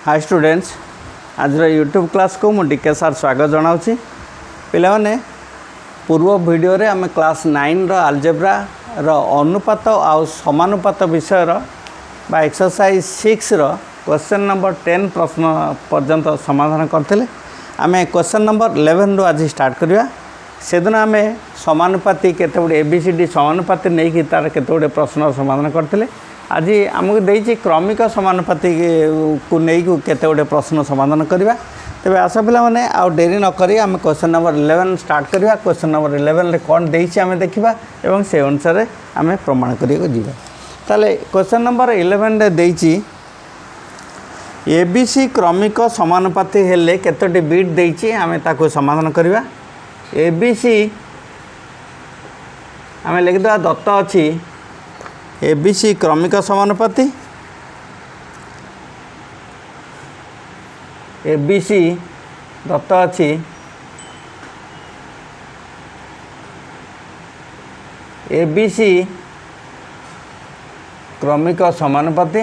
Hi students, आज YouTube class को मुझे डीके सार स्वागत जनाऊँगी। पिलाने पूर्व वीडियो रे आम क्लास 9 आलजेब्रा अनुपात आ समानुपात विषय बा एक्सरसाइज 6 क्वेश्चन नंबर 10 प्रश्न पर्यंत समाधान करते। आम क्वेश्चन नंबर 11 आज स्टार्ट करवा। से दिन आम समानुपाती केते गुड़े एबीसीडी समानुपाती नहीं कि तार केते गुड़े प्रश्न समाधान करते। आज आमको देती क्रमिक समानुपाती को नहीं केते गुड़े प्रश्न समाधान करवा। तेरे आस पे आउ डेरी नक आम क्वेश्चन नंबर 11 स्टार्ट करवा। क्वेश्चन नंबर 11 रे कौन देती आम देखा और से अनुसार आम प्रमाण करा। ताले क्वेश्चन नंबर 11 रे देती एबीसी क्रमिक समानुपाती हेले केतोटी बिट देती आम ताको समाधान करवा। एबीसी आम लिखिदा दत्त अच्छी एबीसी क्रमिक समानुपाती एबीसी दत्त अच्छी एबीसी क्रमिक समानुपाती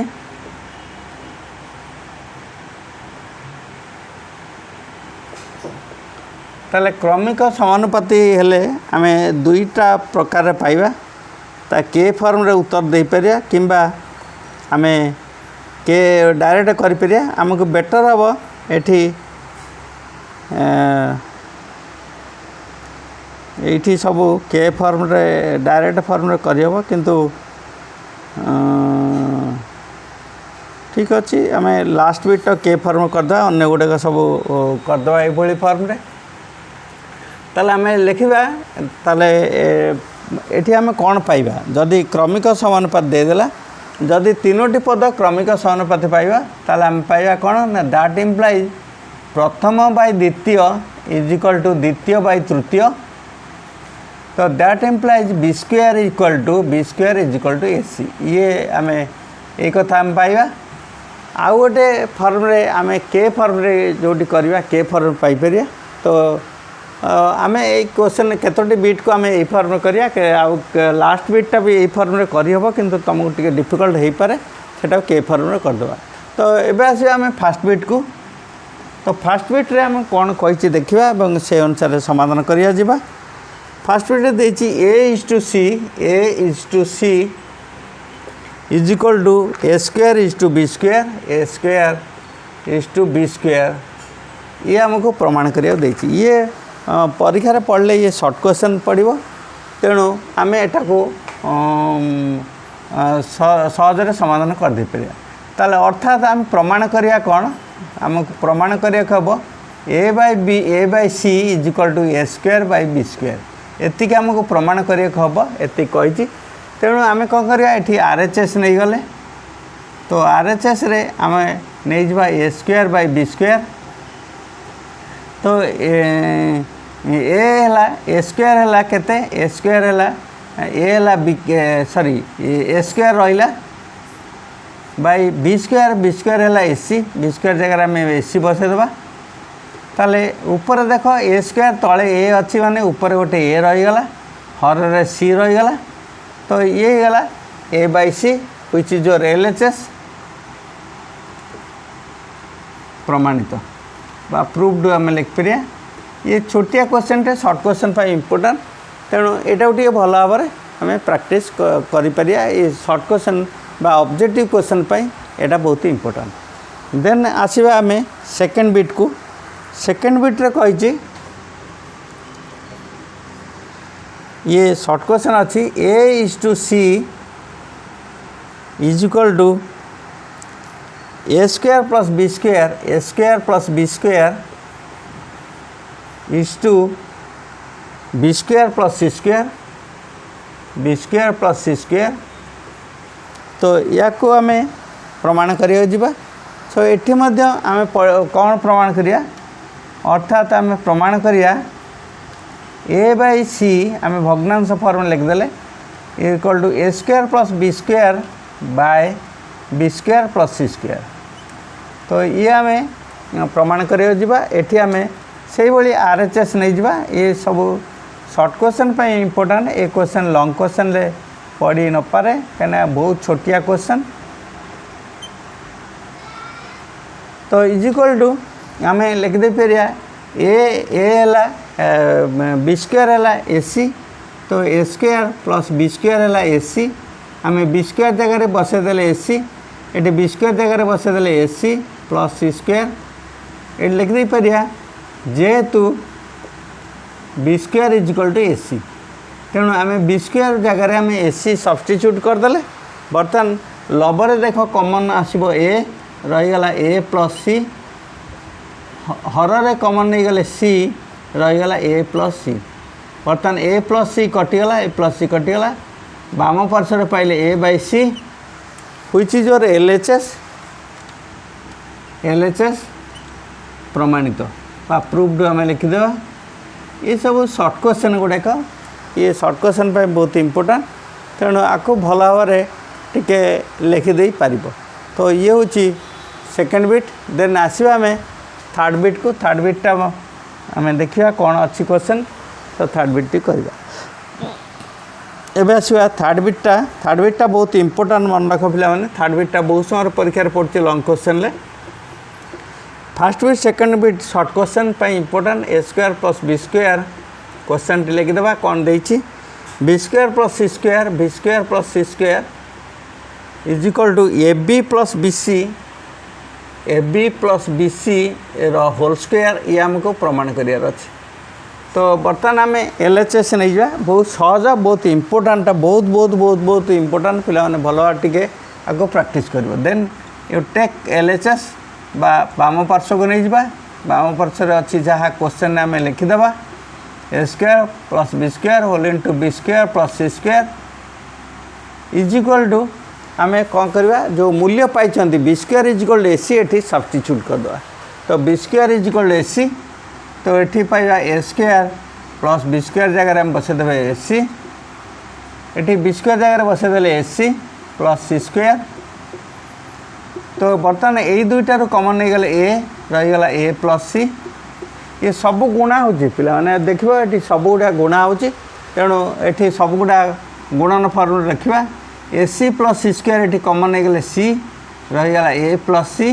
ताले क्रमिक समानुपाती हेले आम दुईटा प्रकार पाइबा। ता के फॉर्म रे उत्तर दे परिया किंबा आम के डायरेक्ट कर परिया। आमको बेटर हम एठी सब के फॉर्म रे डायरेक्ट फॉर्म रे करहब किंतु ठीक अच्छी आम लास्ट बिट के फॉर्म करदे अन्य गुड़ाक सब करदे ये फॉर्म रे। ताले आम लिखा ताले एठी आम कौन पाइबा जदि क्रमिक समानुपात देदेला जदि तीनोटी पद क्रमिक समानुपात पाइबा ताले आम पाइबा कौन ना दैट इम्प्लाइज प्रथम बाय द्वितीय इज इक्वल टू द्वितीय बाय तृतीय। तो that implies B square is equal to AC. ये आम ये कथा आम पाइबा। आउ गोटे फॉर्म रे आम के फॉर्म रे जोटी करवा के फॉर्म पाई परिया। तो आम ये क्वेश्चन केतोटी बिट को आम ये फॉर्म करिया लास्ट बिटा भी ये फॉर्म रे करहब किंतु तुमको टिके डिफिकल्ट हो पारे सेटा के फॉर्म रे करदेवा। तो एबे आसीबा आम फास्ट बिट को। तो फास्ट बिट रे आम कौन कही देखा और से अनुसार समाधान करिया जिबा। फास्ट बिट रे देछि A is to C is equal to A square is to B square ये आमको प्रमाण करिया देछि। ये परीक्षा पढ़ले ये शॉर्ट क्वेश्चन पड़ो तेणु आम एटा को सहजरे समाधान कर दे परिया। ताले अर्थात आम प्रमाण करिया कौन आमको प्रमाण करिया हम A by C is equal to A square by B square. एतिक आमको प्रमाण करिया हम एति कही। तेणु आम कौन करिया एठी आरएचएस नहीं गले। तो आरएचएस रे आम नहीं जा ए स्क्वायर बाय बी स्क्वायर। तो ए स्क्वायर है केते ए स्क्वायर है बी सॉरी ए स्क्वायर रहा बाय बी स्क्वायर है एसी बी स्क्वायर जगह आम एसी बसईदेवा। ताले ऊपर देख ए स्क्वायर तले ए अच्छी माने ऊपर गोटे ए रहीगला हर सी रहीगला। तो ये गला A by C which is your LHS प्रमाणित बा प्रूव्ड आम लिखिपर। ये छोटिया क्वेश्चन टे शॉर्ट क्वेश्चन पर इम्पोर्टेंट तेणु यहाँ गोटे भल भाव में आम प्रैक्टिस करिपरिया। ये शॉर्ट क्वेश्चन बा ऑब्जेक्टिव क्वेश्चन पर यहाँ बहुत इम्पोर्टेंट। देन आसवा आम सेकेंड बिट को। सेकेंड बिट रे कही ये शॉर्ट क्वेश्चन अच्छी A is to C is equal to A square plus B square is to B square plus C square. तो या को आम प्रमाण करिया जिबा। सो एठी आम कौन प्रमाण करिया अर्थात आम प्रमाण करिया ए बाय सी आम भग्नांश फॉर्म लिखिदेले equal to A square plus B square by B square plus C square. तो ये आम प्रमाण करिया जिबा। एठी आम से भाई आरएचएस नहीं जा। ये सब शॉर्ट क्वेश्चन पे इम्पोर्टेंट। ये क्वेश्चन लॉन्ग क्वेश्चन ले पड़ी न पारे कहीं बहुत छोटिया क्वेश्चन। तो इज इक्वल टू आम लिखिदे पारिया ए बी स्क्वायर है ए सी, तो A square plus B square है ए सी, आम बी स्क्वायर जगह बसईदे ए सी, ये बी स्क्वायर जगह बसईदे ए सी प्लस सी स्क्वायर, ये लिखिदे पारिया जेहेतु B square is equal to A C, तेणु आम बी स्क्वायर जगह आम ए सी सब्स्टिट्यूट करदे। बर्तमान लबर देख कमन आसो ए रहीगला ए प्लस सी, हर कमन नहीं गले सी रहीगला ए प्लस सी। बर्तमान ए प्लस सी कटिगला, ए प्लस सी कटिगला, बाम पार्श्व पाइले A by C which is your LHS प्रमाणित बा प्रूव्ड आम लिखिदेवा। ये सब सर्ट क्वेश्चन गुड़ाक, ये सर्ट क्वेश्चन बहुत इंपोर्टेंट, तेणु आपको भल भाव टिके लिखिदे पार। तो ये हूँ सेकेंड बिट। देन आसवा आम थर्ड बिट को, थर्ड बिटा आम देखा कौन अच्छी क्वेश्चन, तो थर्ड बिट टी करवा। एबे आसवा थर्ड बिटा बहुत इंपोर्टेंट मन रख पे। थर्ड बिटा बहुत समय परीक्षा पड़े long question. First bit second bit short question important. A square plus B square question टी लिखिदेवा कौन देती, B square plus C square, B square plus C square is equal to A B plus B C, A B plus B C whole square, ये आमको प्रमाण करार अच्छे। तो बर्तमान आम एलएचएस नहीं जा, बहुत सहज, बहुत इंपोर्टेंट, बहुत बहुत बहुत बहुत इंपोर्टेंट। पे भल टे आगे प्रैक्टिस कर। देन यू टेक एलएचएस बाम पार्श्व को नहीं जा, बाम पार्श्व अच्छी जहाँ क्वेश्चन आम लिखिदेवा A square plus B square whole into B square plus C square is equal to आम कौन करवा, जो मूल्य पाई B square is equal to A C ये सब्स्टिट्यूट करदे। तो B square is equal to A C, तो ये पाइबा A square plus B square जगह आम बसईदे ए सी, ये बी स्क्वायर जगह बसईदे ए सी प्लस सी स्क्वायर। तो बर्तमान यही दुईटार कमन नहीं गले ए रहीगला ए प्लस सी, ये सब गुणा हो पे देखो ये सब गुड़ा गुणा हो, तेणु ये सब गुड़ा गुणन फर्म रखा। ए सी प्लस सी स्क्वायर ये कमन नहीं गले सी रहीगला ए प्लस सी।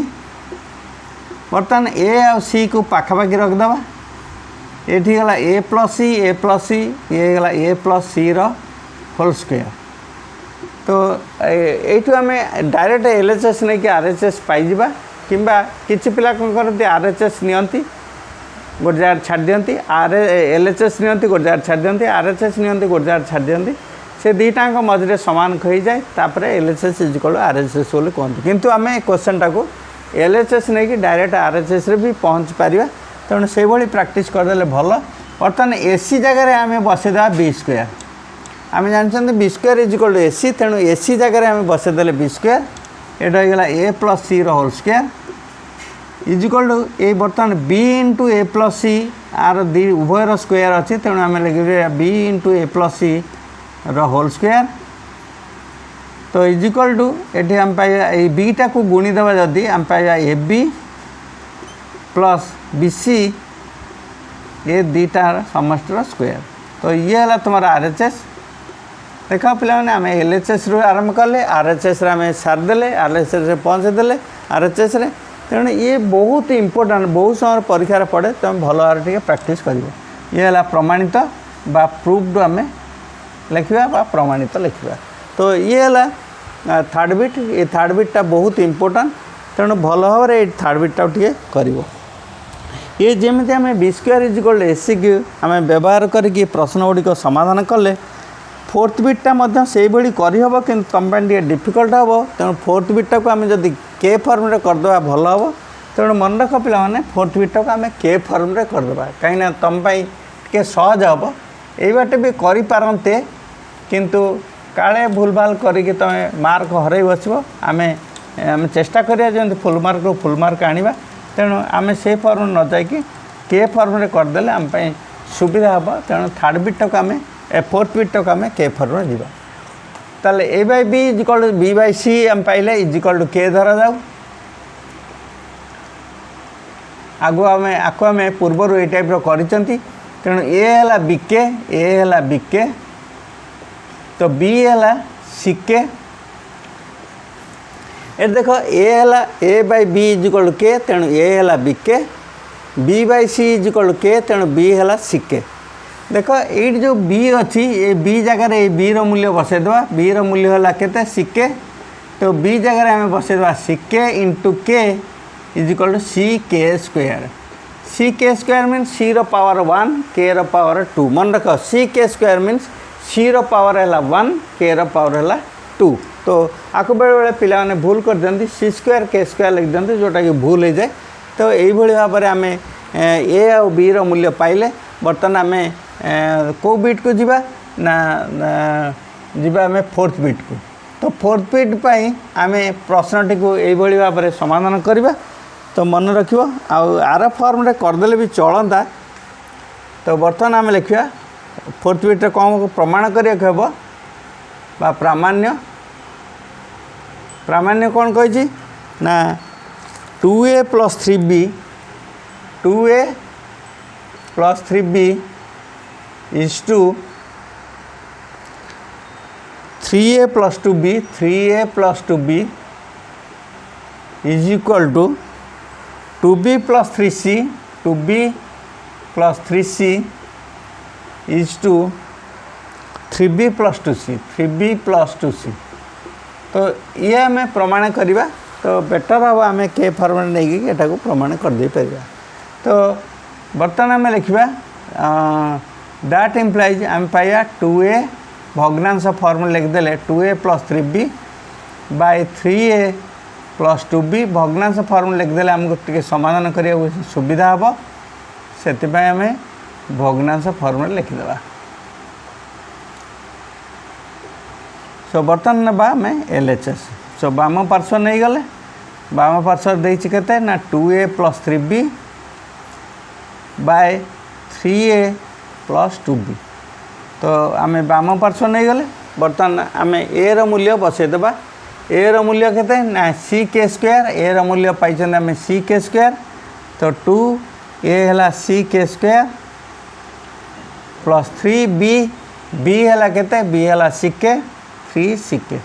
बर्तमान ए आ सी को पाखापाखि रखिदेवा, ये गला ए प्लस सी, ये गला ए प्लस सी होल स्क्वायर। तो यू आम डायरेक्ट एलएचएस नहीं कि आरएचएस पाइबा, किंबा किसी पिला कौन करती आरएचएस नियंती गोटे जगह छाड़ दियंती, एलएचएस नियंती गोटे जगह छाड़ दियंती, आरएचएस नियंती गोटे जगह छाड़ दियंती, से दुईटाक मझे सामान हो जाए, तापर LHS is equal to RHS बोली कहते। किंतु आम क्वेश्चन टाक एलएचएस नहीं कि डायरेक्ट आरएचएस रे भी पहुँच पारिबा, तेणु से भाई प्रैक्टिस करदे भल। बर्तमान एसी जगह आम बसईदा बी स्क्वायर, आम जानते B square is equal to AC, तेणु एसी जगह आम बसईदे बी स्क्वायर, ये रहीगला A plus C whole square is equal to A. बर्तमान B into A plus C आर दी उभयर स्क्वायर अच्छी, तेणु आम लिखे B into A plus C whole square. तो इज इक्वल टू ये आम पाइबा बीटा को गुणीदेवा, जदि आम पाइबा A B plus B C, ये दुईटार समष्टिर स्क्वायर। तो ये है तुम्हारा आरएचएस। देख पे आम एलएचएस रू आरंभ कले, आरएचएस आम सारिदे, आरएचएस पहुँचेदे आरएचएस। तेणु ये बहुत इंपोर्टेंट, बहुत समय परीक्षा पड़े, तुम भल भाव टे प्रैक्टिस कर। ये है प्रमाणित बा प्रूव्ड आम लिखा बा प्रमाणित लिखा। तो ये है थर्ड बिट। ये थर्ड बिटा बहुत इंपोर्टेंट, तेणु भल भाव में थर्ड बिटा टे कर। ये जमी आम B square is equal to AC की आम व्यवहार करके प्रश्न गुड़िक समाधान कले, फोर्थ बिटा से भाई करहब कि तुम टे डिफिकल्ट हम। तेणु फोर्थ बिटा को आम जब के फर्म रे करदे भल हम। तेणु मन रख पे फोर्थ बिटा को आम के फर्म रे करदे, कहीं तुम टे सहज हम। ये बाटे भी करते, किंतु काले भूल भाल करके तुम मार्क हर बसब। आम चेष्टा करिया जब फुल मार्क रू फुल मार्क आनिबा। तेणु आम से फर्म न जाकि के फर्म रे करदे आम सुविधा हम। तेणु थर्ड बिटा को आम फोर्थ बिटा को आम के फर्म रे जीवा। ताले A by B is equal to B by C आम पाइले इज इक्वल टू के धरा जाऊ। आगु आम पूर्वर ये टाइप करिसेंती। तेणु ए है बीके, ए है बीके, तो बी है सिके। ये देख ए है A by B is equal to K, तेणु ए है B K, B by C is equal to K, तेणु बी है सी के। देख ये जो बी अच्छी ये बी जगह ये बी रूल्य बसईदे, बी रूल्य है के सी के, तो बी जगह आम बसईदे सी के इंटू के इज इक्वल टू सी के स्क्वायर। सी के स्क्वायर मीन्स सी रो पावर 1 के रो पावर 2। मन रख सी के स्क्वायर मीन्स सी रो पावर है 1 के रो पावर है 2। तो आपको बेले बेले पिला माने भूल कर दिखती सी स्क्वायर के स्क्वायर लिख दिखती जोटा कि भूल हो जाए। तो यही भाव में आम ए आ बी रो मूल्य पाइले बर्तमान आम को बिट को जीवा ना जीवा आम फोर्थ बिट को। तो फोर्थ बिट पाई आम प्रश्नटी को यही भाव में समाधान करवा। तो मन रखियो आर फॉर्म रे करदेले भी चलता। तो बर्तमान आम लिखा फोर्थ बिट रे कौन प्रमाण करिया हम बा प्रामाण्य। प्रामाण्य कौन कही ना 2a plus 3b 2a plus 3b is to 3a plus 2b 3a plus 2b is equal to 2b plus 3c 2b plus 3c is to 3b plus 2c 3b plus 2c। तो ये आम प्रमाण करवा। तो better हम आम के form नहीं कि को प्रमाण कर दे परिया। तो बर्तमान आम लिखा दैट इम्प्लाइज आम पाया 2a भग्नांश फॉर्म लिखदे 2a plus 3b by 3a plus 2b भग्नांश फॉर्म लिखदे आमको टे समाधान करने सुविधा हम से आम भग्नांश फॉर्म लिखिदेवा। सो बर्तमान ना आम LHS। सो बाम पार्श्व नहीं गले बाम पार्श्व देती के ना 2a plus 3b by 3a plus 2b। तो आम बाम पार्श्व नहीं गले बर्तमान आम ए रो मूल्य बसईदेवा। ए रो मूल्य के ना सी के स्क्वायर ए रो मूल्य पाई आम सी के स्क्वायर। तो 2a है सी के स्क्वायर प्लस 3b बी है के बी है सी के 3 सी के।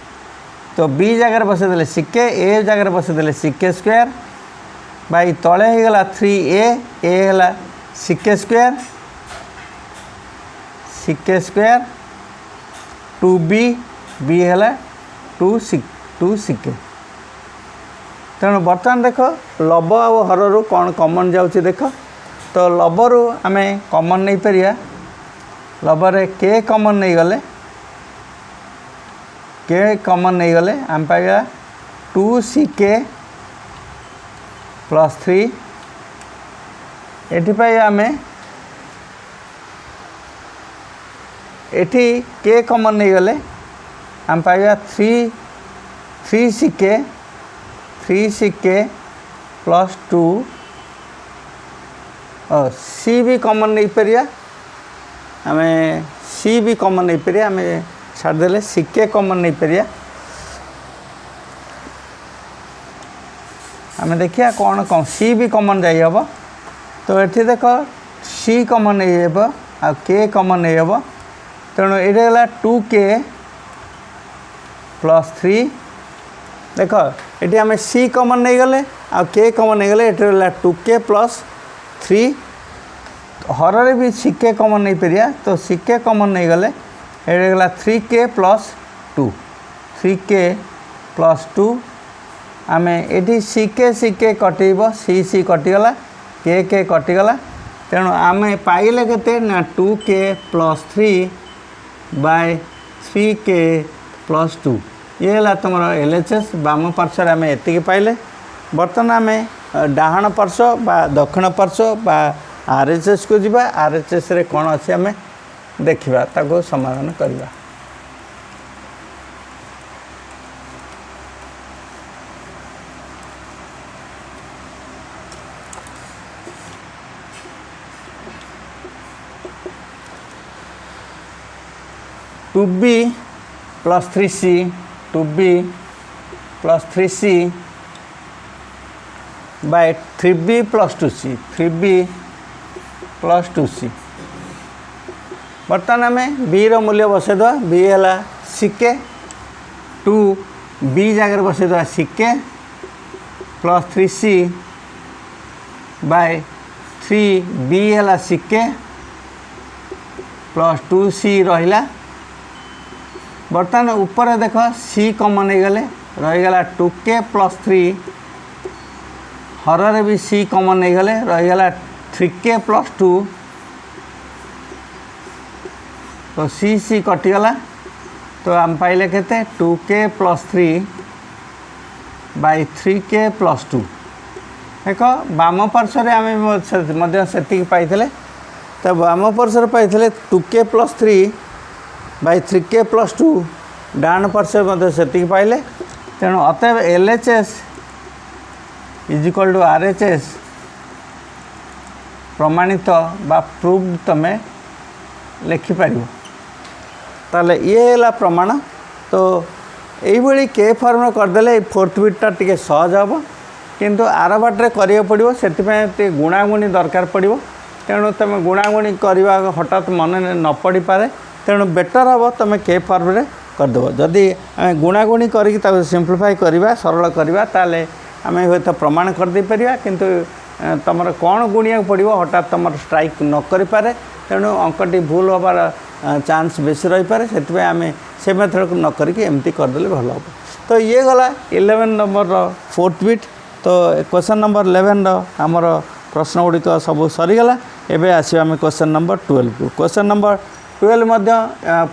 तो बी जगह बसईदे सी के ए जगह बसईदे सी के स्क्वायर बाई तले हो गला 3a ए है सी के स्क्वायर 2b बी है 2 सी के। तेणु बर्तमान देख लब आ हर कौन कमन जाऊँगी देख। तो लबरू आम कमन नहीं पारिया लबरे के कमन नहीं गले के कमन नहीं गले आम पाइबा 2 सी के प्लस 3 ये आम एठी के कमन नहीं गले आम पाइबा 3 सी के प्लस 2 सी भी कमन नहीं पारिया आम सी भी कमन नहीं पारिया आम छाड़देले सी के कमन नहीं पारिया। आम देखिए कौन कम सी भी कमन जाई हम। तो ये देख सी कमन नहीं हेब आ के कमन नहीं हेब तेणु ये 2k प्लस 3 देख ये आम सी कमन नहीं गले आ के कमन नहीं गले ये 2k प्लस 3 हर भी सी के कमन नहीं पारिया। तो सी के कमन नहीं गले ये 3k प्लस 2 3k प्लस 2 आम ये सी के कटेब सी कटिगला के कटिगला तेणु आम पाइले के ना 2k plus 3 by 3k plus 2 ये है तुम LHS। बाम पार्श्व आम एति पाइले बर्तमान आम डाहाण पार्श्व बा दक्षिण पार्श्व बा RHS को जीवा। RHS रे कौन अच्छे आम देखा ताको समाधान करवा। Two B plus 3c 2b plus 3c by 3b plus 2c 3b plus 2c। बर्तमान आम बी रो मूल्य बसईद बी है सी के 2 बी जगह बसईद सिके प्लस 3c बाय 3b है सिके प्लस 2c रहा। बर्तमान ऊपर देख c कमन हो गले रहीगला 2k प्लस 3 हर भी c कमन हो गले रहीगला 3k प्लस 2 तो c कटिगला तो आम पाइले केते 2k plus 3 by 3k plus 2 देख बाम पार्श्व आम से पाई तो बाम पार्श्व पाई 2k plus 3 by 3k plus 2 डाण पार्श्व से पाइले तेणु अतएव LHS is equal to RHS प्रमाणित बा प्रूव तुम लिखिपर ताले ये है प्रमाण। तो यही के फॉर्म करदे फोर्थ बिटा टी सहज हम किंतु आर बाटे करा पड़ो से गुणागुणी दरकार पड़ो तेणु तुम गुणागुणी करवा हठात मन न पड़ पारे तेणु बेटर हम तुम के फॉर्म रे करदेव जदि आम गुणागुणी कर सिंप्लीफाई करवा सरल करवा ताले आम हे तो प्रमाण करदे पारिबा किंतु तुम कौन गुणिया पड़ो हठात तुम स्ट्राइक न करें तेणु अंकटी भूल हबार चांस बेसी रही पारे से आम से मेथड न करके एमती करदे भल हम। तो ये गला 11 नंबर फोर्थ बिट। तो क्वेश्चन नंबर 11 आमर प्रश्न गुड़िक सब सरीगला। एबे आसीबा आम क्वेश्चन नंबर 12 को। क्वेश्चन नंबर 12 मध्य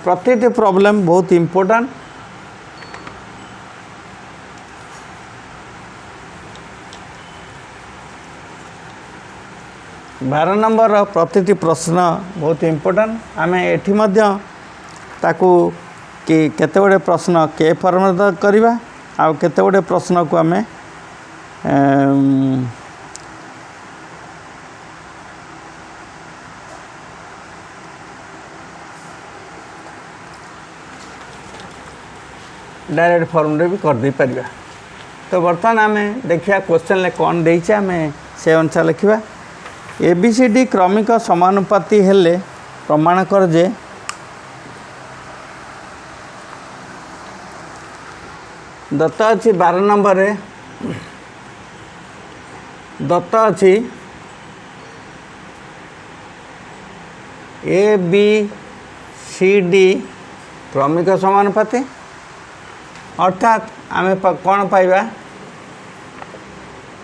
प्रति प्रॉब्लम बहुत इम्पोर्टेंट। बारह नंबर प्रति प्रश्न बहुत इम्पोर्टेंट। आम एठी मध्य ताकू कि केते गुडे प्रश्न के फॉर्म करवा आउ केते गुडे प्रश्न को आम डायरेक्ट फॉर्म रे भी कर दे परिबा। तो बर्तमान आम देखिया क्वेश्चन ले कौन देइछे आम से अनुसार लिखिबा। ABCD क्रमिक समानुपाती हेले प्रमाण कर जे दत्त अच्छी 12 नंबर रे दत्त अच्छी ABCD क्रमिक समानुपाती अर्थात आम कौन पाइबा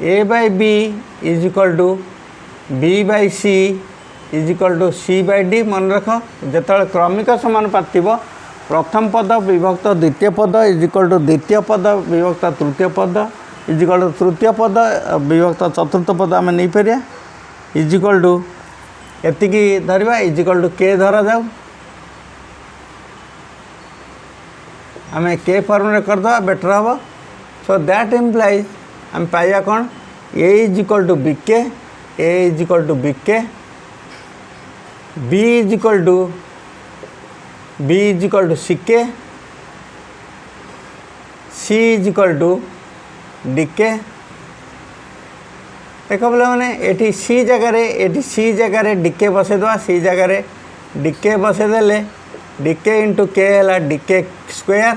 A by B is equal to B by C is equal to C by D। मन रख जो क्रमिक समानुपात थी प्रथम पद विभक्त द्वितीय पद इज इक्वल टू द्वितीय पद विभक्त तृतीय पद इज इक्वल टू तृतीय पद विभक्त चतुर्थ पद आम नहीं पारिया इज इक्वल टू एतिकी धरवा इज इक्वल टू के धरा जाऊ आम के फॉर्म रे करदे बेटर हम। सो दैट इम्प्लाइज आम पाइबा कौन A is equal to BK A is equal to BK B is equal to CK C is equal to DK। देख बोले मैंने ये C जगह DK बसईदे C जगह DK बसईदे DK इंटू K है DK स्क्वायर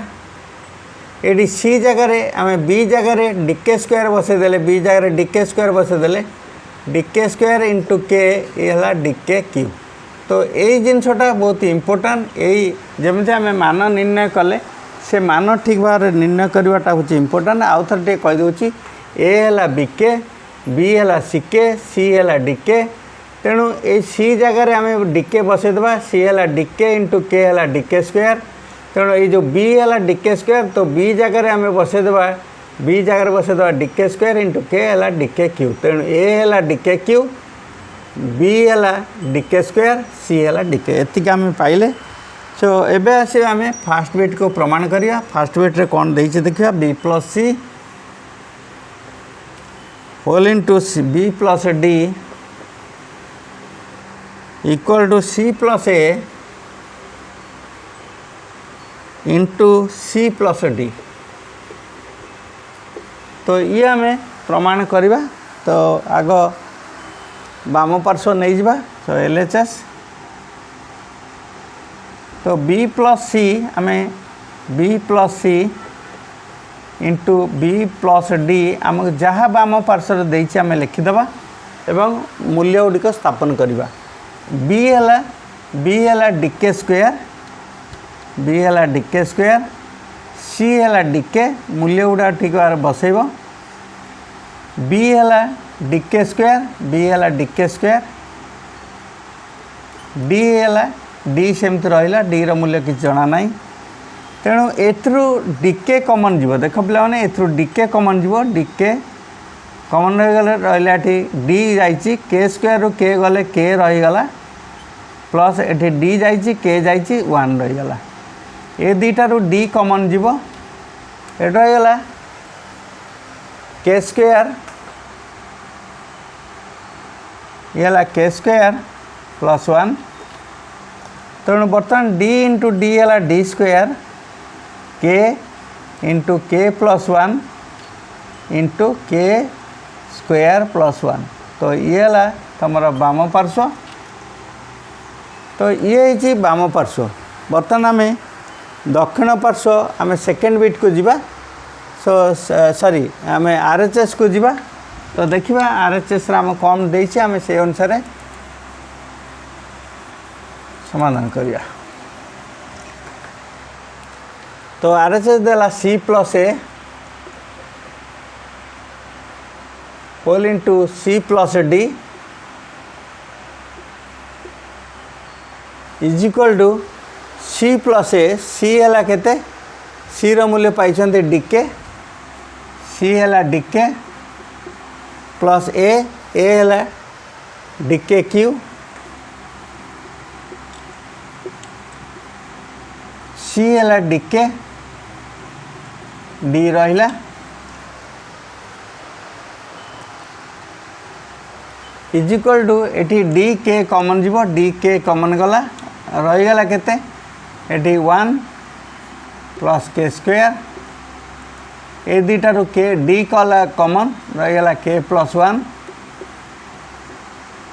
ये C जगह आम B जगह DK स्क्वायर बसईदे B जगह DK स्क्वायर बसईदे DK स्क्वायर इंटू K ये है DK क्यू। तो यही जिनसटा बहुत इम्पोर्टाट यही जमी आम मान निर्णय कले से मान ठीक भाव निर्णय करवाटा हूँ इम्पोर्टाट। आउ थे टे कहीदे A है BK B है CK C है DK तेणु ये C जगह आम DK बसईदे C है DK इंटू K है DK स्क्वायर तेणु ये जो B है DK स्क्वायर तो B जगह आम बसईदे B जगह बसईदे DK स्क्वायर इंटू K है DK क्यू तेणु A है DK क्यू B है DK स्क्वायर C है DK एतिक आम पाइले। सो एबे आसे आम फास्ट बिट को प्रमाण करिया। फास्ट बिट रे कौन देइछे देखिया B plus C whole into B plus D equal to C plus A into C plus D। तो ये आम प्रमाण करिबा। तो आग बाम पार्श्व नहीं जावा तो LHS तो B प्लस C आम B plus C into B plus D आमको जहाँ बाम पार्श्व देती आम लिखिदबा एवं मूल्य गुड़िक स्थापन करवा। बी है डीके स्क्वायर, बी है डीके स्क्वायर, सी है डीके मूल्य गुड़ा ठीक भाव बसैब। बी है डीके स्क्वायर, बी है डीके स्क्वायर, डी है डी सेमती रहा, डी रूल्य कि जना ना तेणु एथरू डीके कमन जीव। देख पिला माने एथरू डीके कमन जीव, डीके कमन रहा डी जाइए के स्क्वायर रु के गले के रहीगला प्लस एटी डी जाइए के जाइए 1 रहीगला। ए दुईटारू डी कमन जीव, ये रहीगला के स्क्वायर, ये है के स्क्वायर प्लस 1। तेणु बर्तमान डी इंटू डी है डी स्क्वायर के इंटू के plus 1 into K square plus 1। तो ये है तुम बाम पार्श्व, तो ये है बाम पार्श्व। बर्तमान आम दक्षिण पार्श्व आम सेकेंड बिट को जीवा, सॉरी आम आरएचएस को जीवा। तो देखिए आरएचएस आम कम देछि आम से अनुसार समाधान करिया। तो आरएचएस देला C plus A whole into C plus D is equal to C plus A. C है केते, सी रो मूल्य पाई डीके, सी है डीके प्लस ए है डीके क्यू, सी है डीके, डी रहिला इज इक्वल टू एटी डी के कमन जीव, डी के कमन गला रहीगला केते एटी 1 प्लस के स्क्वायर, ए दुईटारू के डी कला कमन रहीगला के प्लस 1।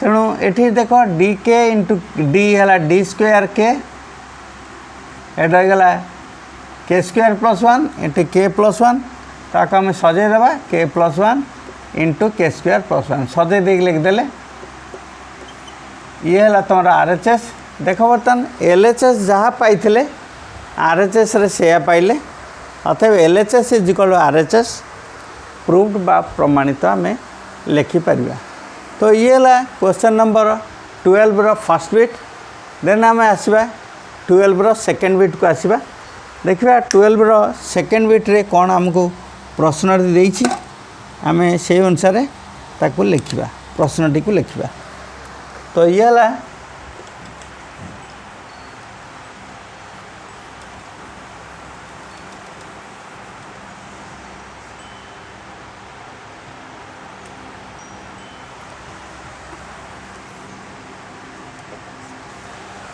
तेणु एटी देख डी के इंटू डी है डी स्क्वायर के, ये रहीगला के स्क्वायर प्लस 1 इंटू के प्लस 1। ताको आम सजेदेवा के plus 1 into K square plus 1 सजे देख लिखिदेले ये है तुम आरएचएस। देख बर्तमान एलएचएस जहाँ पाई आरएचएस रे से पाइले, अतएव LHS is equal to RHS proved बा प्रमाणित आम लिखिपर। तो ये है क्वेश्चन नंबर 12 रो फर्स्ट बिट। देन आम आसवा 12 रो सेकेंड बिट को आसवा। देखिए 12 रो सेकेंड बिट रे कौन आमको प्रश्न देछि आम से अनुसार ताकू लिखा, प्रश्नटी को लिखा। तो ये है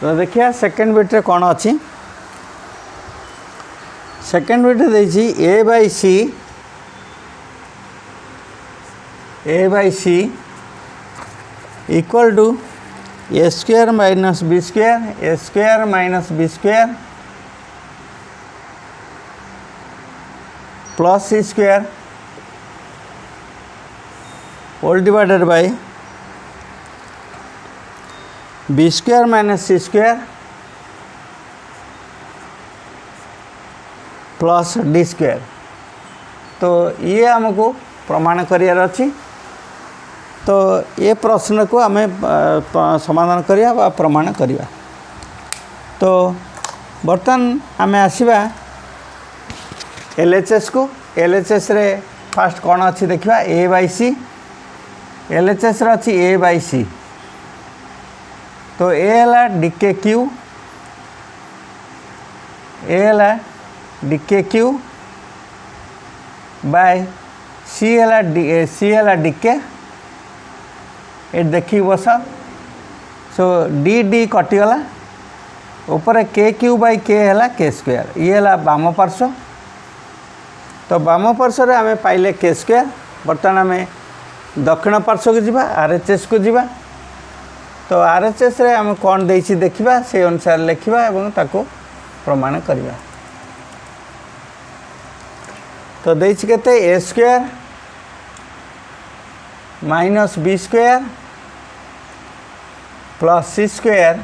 तो देखिए सेकेंड बिट रे कौन अच्छी। सेकेंड बिट देछि A by C equal to A square minus B square, A square minus B square plus C square whole divided by B square minus C square plus D square. तो ये हमको प्रमाण करियार अछि। तो ये प्रश्न को आम समाधान करिया बा प्रमाण करिया। तो बर्तमान आम आसवा एलएचएस को। एलएचएस रे फास्ट कौन अच्छी देखा ए बाई सी, एलएचएस रे अच्छी ए बाई सी। तो ए है डीके क्यू, ए है डीके क्यू बाय सी है डीके, ये देखी बस। सो डी डी कटिगला ऊपर के क्यू बाई के है के स्क्वायर, ये है बाम पार्श्व। तो बाम पार्श्व रे आम पाइले के स्क्वायर। बर्तमान आम दक्षिण पार्श्व को जीवा, आरएचएस को जीवा। तो आरएचएस रे आम कौन देछि देखिबा, से अनुसार लिखिबा एवं ताको प्रमाण करिबा। तो देछि केते A square minus B square plus C square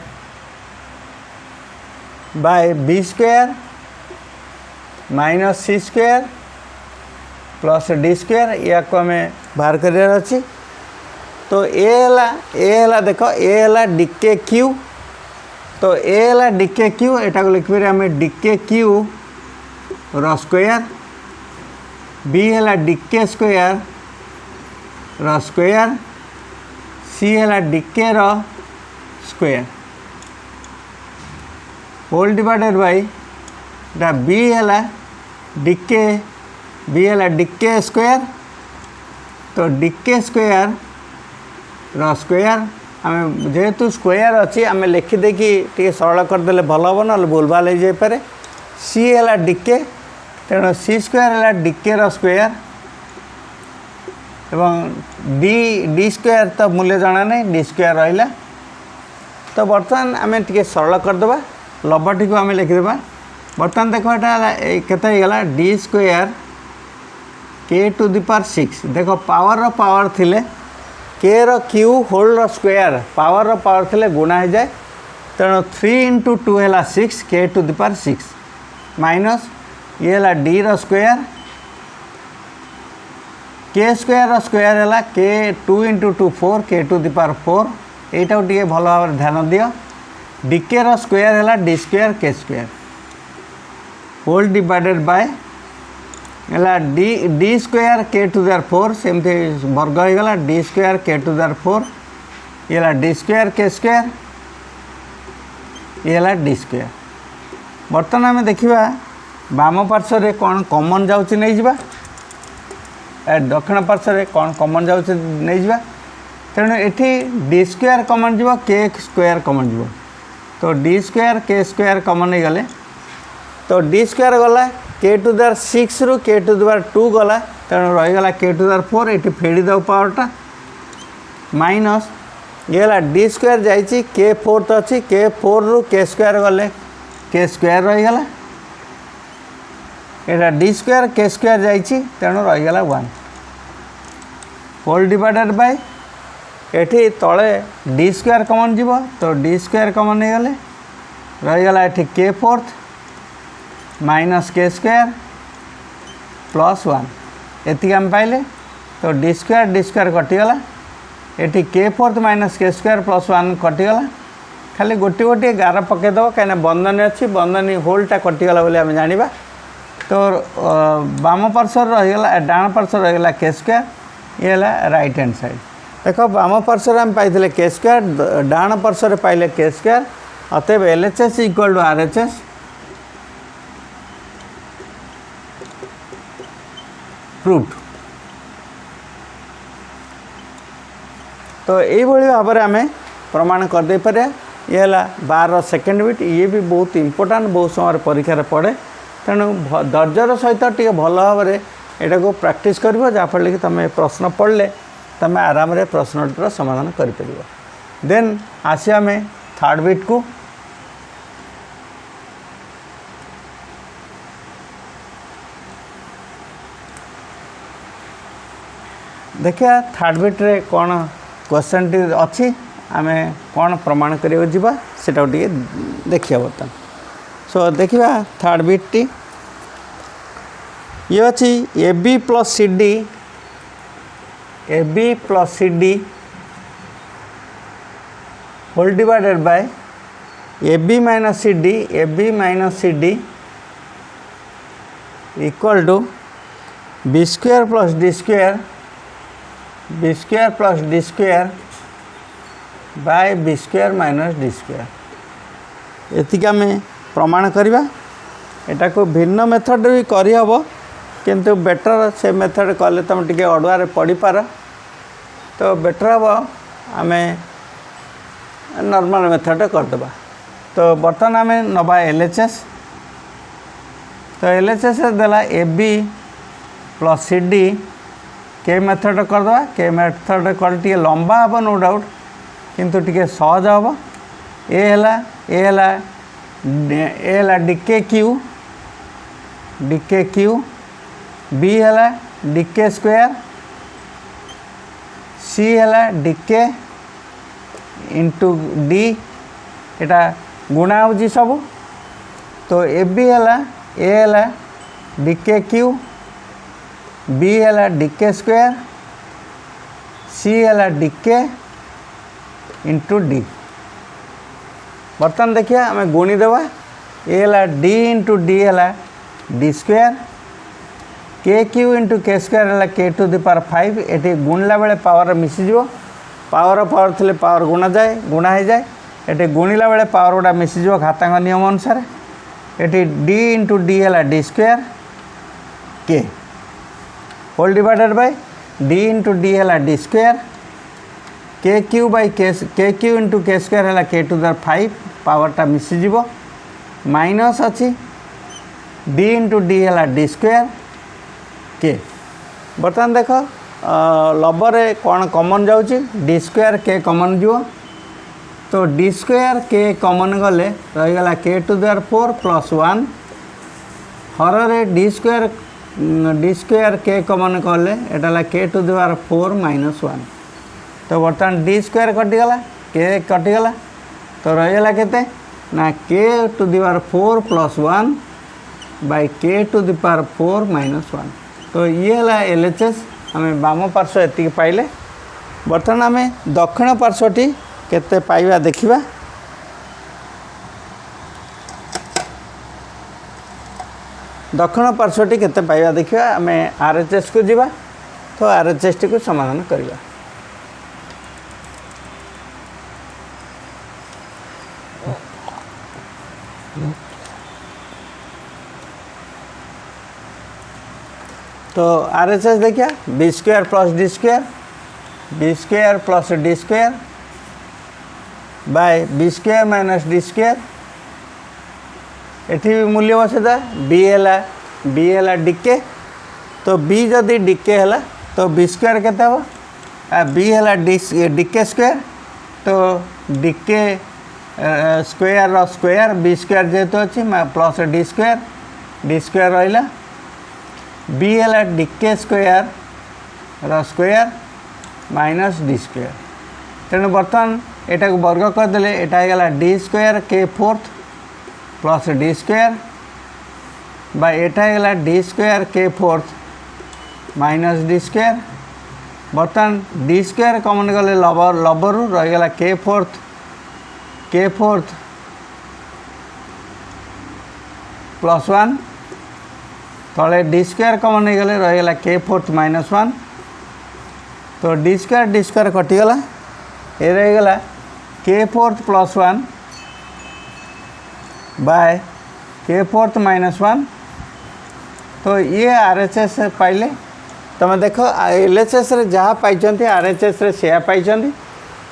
by B square minus C square plus D square या को हमें बाहर करार अच्छी। तो ए है देख ए है डीके क्यू। तो ए है डीके क्यू एटा को लिखिपर आम डीके क्यू रो स्क्वायर बी है डीके स्क्वायर रो स्क्वायर सी है डीके रो square whole divided by the B है डीके बी है डीके स्क्वायर। तो डीके स्क्वायर रो स्क्वायर आम जेहेतु स्क्वायर अच्छी आम लिखिदे कि सरल करदे भल हम ना भूल भाल हो जाए। सी है डीके तेणु सी स्क्वायर है डीके रो स्क्वायर एवं डी स्क्वायर तो मूल्य जाना नहीं डी स्क्वायर रहा। तो बर्तमान आम टे सरल करदे लबटी को आम लिखिदेबा। बर्तमान देख केते डी स्क्वायर के टू द पावर 6 देख पावर थिले के रो क्यू होल रो स्क्वायर पावर थिले गुणा हो जाए। तेणु 3 इंटू 2 है 6 के टू द पावर 6 माइनस ये है डी रो स्क्वायर के स्क्वायर है के 2 इंटू 2 4 के टू द पावर 4 यहीटा टे भल भाव ध्यान दियो। डीके रो स्क्वायर है डी स्क्वायर के स्क्वायर होल डिवाइडेड बाय है डी स्क्वायर के टू द 4 सेमती वर्ग हो गला डी स्क्वायर के टू द 4 ये है डी स्क्वायर के स्क्वायर ये है डी स्क्वायर। बर्तमान आम देखा बाम पार्श्व कौन कॉमन जाऊँच नहीं जावा दक्षिण पार्श्व कौन कॉमन जाऊँच नहीं जावा। तेणु ये डी स्क्वायर कॉमन जीव के स्क्वायर कॉमन जीव। तो डी स्क्वायर के स्क्वायर कॉमन हो गले तो डी स्क्वायर गला के टू द 6 रु के टू द 2 गला तेणु रहीगला के टू द 4 ये फेड़ी दो पावरटा माइनस ये है डी स्क्वायर जाइए के 4 तो अच्छी के 4 रु के स्क्वायर गले के स्क्वायर रहीगला ये डी स्क्वायर के स्क्वायर जाइए तेणु रहीगला 1 होल डिवाइडेड बाय एठी तले डी स्क्वायर कॉमन जीव। तो डी स्क्वायर कॉमन हो गले रहीगला ये के 4 माइनस के स्क्वायर प्लस 1 एति आम पाइले। तो डी स्क्वायर कटिगला ये के 4 माइनस के स्क्वायर प्लस 1 कटिगला खाली गोटे गोटे गार पकईदेव कहीं बंधनी अच्छी बंधनी होलटा कटिगला बोली आम जाना। तो बाम पार्श्व रहीगला डाण पार्श्व रहीगला के स्क्वायर ये है राइट हैंड साइड। देख बाम पार्श्व आम पाई के स्क्वायर डाण पार्श्व पाइले के स्क्वायर अतएव LHS equal to RHS proved. तो यही भाव में आम प्रमाण करदे पारे। ये है 12 सेकेंड बिट ये भी बहुत इंपोर्टाट बहुत समय परीक्षा पड़े तेणु धैर्यर सहित टे भल भाव में यहाँ को प्रैक्टिस कर जहाँफल कि तुम प्रश्न पढ़ले तुम आराम रे प्रश्नटर समाधान कर। देन आसिया आम थर्ड बिट को। देखिए थर्ड बिट रे कौन क्वेश्चन टी अच्छी आम कौन प्रमाण करिया जीवा सेटा टे देखिए बर्तमान। सो देखिए थर्ड बिट टी ये अच्छी AB plus CD whole divided by AB minus CD equal to B square plus D square by B square minus D square एतिक आम प्रमाण करवा। एटा को भिन्न मेथड भी करहब किंतु बेटर से मेथड कले तुम टे अड़ुआर पढ़ी पार। तो बेटर हम आम नॉर्मल मेथड करदे। तो बर्तमान आम नवा LHS। तो LHS देला AB प्लस CD के मेथड करदे। के मेथड कर टे लंबा हम नो डाउट किंतु टे सहज हम। ए है डीके क्यू बी है डीके स्क्वायर सी है डीके इंटू डी एटा गुणा हो सब तो ए बी है डीके क्यू बी है डीके स्क्वायर सी है डीके इंटू डी बर्तमान देखिए आम गुणी देवा ए है डी इंटू डी है D square K cube into K square है के टू द पावर 5 ये गुणला बेले पावर मिसीज पावर पावर थे पावर गुणा जाए गुणा हो जाए ये गुणिला बेले पावर गुड़ा मिसीज घातांक नियम अनुसार ये डी इंटू डी है D square K whole divided by D into D है D square K cube by K cube into K square है के टू द 5 पावरटा मिसीज माइनस अच्छी डी इंटू डी है डी स्क्वायर के बर्तमान देख लबर कौन कमन जाऊँगी डी स्क्वायर के कमन जीव तो डी स्क्वायर के कमन गले रहीगला के टू द 4 प्लस 1 हर डी स्क्वायर के कमन गले एटा के टू द 4 माइनस 1 तो बर्तमान डी स्क्वायर कटिगला के कटिगला तो रहीगला केते ना के टू द 4 प्लस 1 बाय के टू द 4 माइनस 1 तो ये है एलएचएस आम बाम पार्श्व एति पाइले बर्तमान आम दक्षिण पार्श्वटी केते पाइबा देखिबा दक्षिण पार्श्वटी केते पाइबा देखिबा आम आरएचएस को जीवा तो आरएचएस टी को समाधान करिबा तो आरएचएस देखिए B square plus D square plus D square by B square minus D square एठी भी मूल्य बसदा बी है डीके तो बी जदि डीके है तो बी स्क्वायर केते हो बी है डीके स्क्वायर तो D K square square B square जेहेतु अच्छी प्लस डी स्क्वायर रहा बी है D K square square minus D square तेणु बर्तमान एटा को वर्ग करदे यहाँ D square K fourth plus D square बाटा D square K fourth minus D square बर्तमान डी स्क्वायर कमन गले लबर रहीगला के फोर्थ प्लस 1 तले डी स्क्वायर कमन हो गले रहीगला के फोर्थ माइनस 1 तो डी स्क्वायर कटिगला ये रहीगला के fourth plus 1 by K fourth minus 1 तो ये आरएचएस पाइले तुम देख एलएचएस रे जहाँ पाई आरएचएस रे से पाई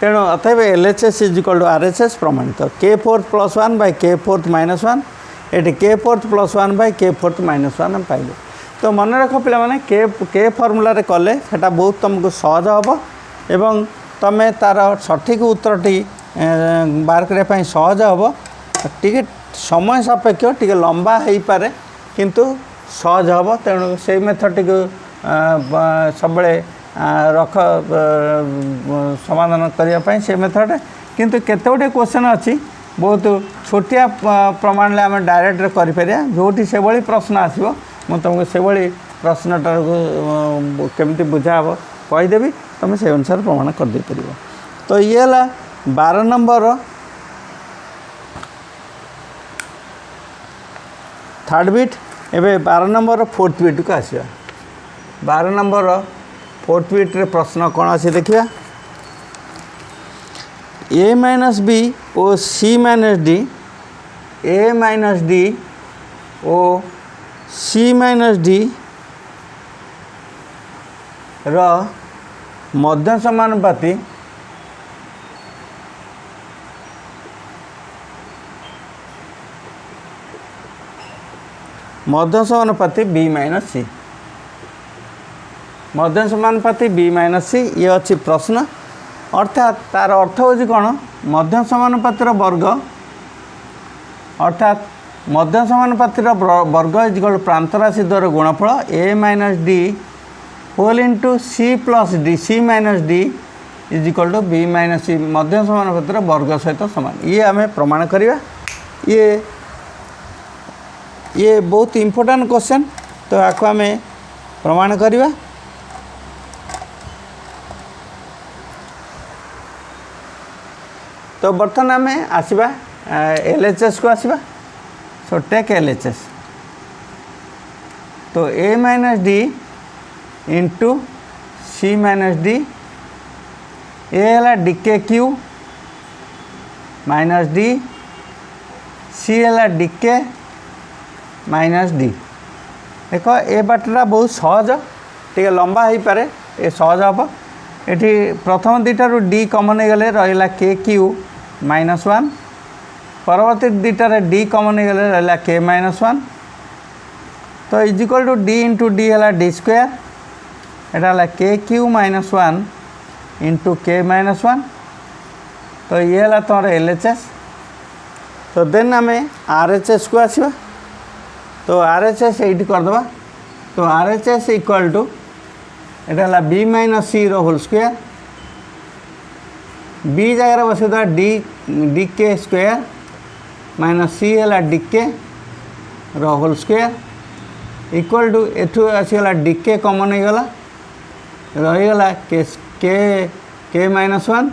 तेणु अतएव LHS is equal to RHS प्रमाणित K fourth plus 1 by K fourth minus 1 ये K fourth plus 1 by K fourth minus 1 हम पाइले तो मन रख पे के फर्मूला कले सेटा बहुत तुमको सहज हम एवं तुम तार सठिक उत्तरटी बाहर करने सहज हम टी समय सापेक्ष टी लंबा हो पारे किंतु सहज हम तेणु से मेथड टी सब रख समाधान करने से मेथड किंतु केते गोटे क्वेश्चन अच्छी बहुत छोटिया प्रमाण में आम डायरेक्ट करें जोटी से भाई प्रश्न आसो मुझे तुमको से भाई प्रश्नटा केमती बुझा हम कहीदेवी तुम से अनुसार प्रमाण करदे पार तो ये है 12 नंबर थर्ड बिट एवं 12 नंबर फोर्थ बिट को आसवा 12 नंबर फोर्थ बिट रे प्रश्न कौन अच्छे देखिए ए माइनस बी और C minus D A minus D और सी माइनस डी रो मध्य समानुपाती मध्य समानुपाती बी माइनस सी मध्य समानुपाती बी माइनस सी ये अच्छी प्रश्न अर्थात तार अर्थ हूँ कौन मध्य समानुपातर वर्ग अर्थात मध्य समानुपातिर वर्ग इजिकल प्रांत राशि द्वारा गुणफल A minus D whole into C plus D C minus D is equal to B minus C मध्य समानुपातिर वर्ग सहित सामान ये आम प्रमाण करवा। ये बहुत इंपोर्टेंट क्वेश्चन तो आपको आम प्रमाण करवा। तो बर्तमान आम आसवा LHS को आसवा। सो टेक LHS तो a minus D into C minus D A है डी के क्यू माइनस डी सी है डी के माइनस डी। देख ए बाटटा बहुत सहज टे लंबा हो पारे ये सहज हम ये प्रथम दुटारू डी कमन हो गले रहा के क्यू माइनस वन परवर्ती दुटारे डी कमन हो गले रहा के माइनस वन तो equal to D into D है डी स्क्वायर एटा K cube minus one into K minus one तो ये है तुम LHS। तो देन आम RHS को आसवा। तो RHS ये करदे तो RHS इक्वल टू एटा B minus C whole square B जगह बसदा D K square minus C है D K whole square equal to एठू आसीगला डी के कमन हो गला रहीगला के माइनस वन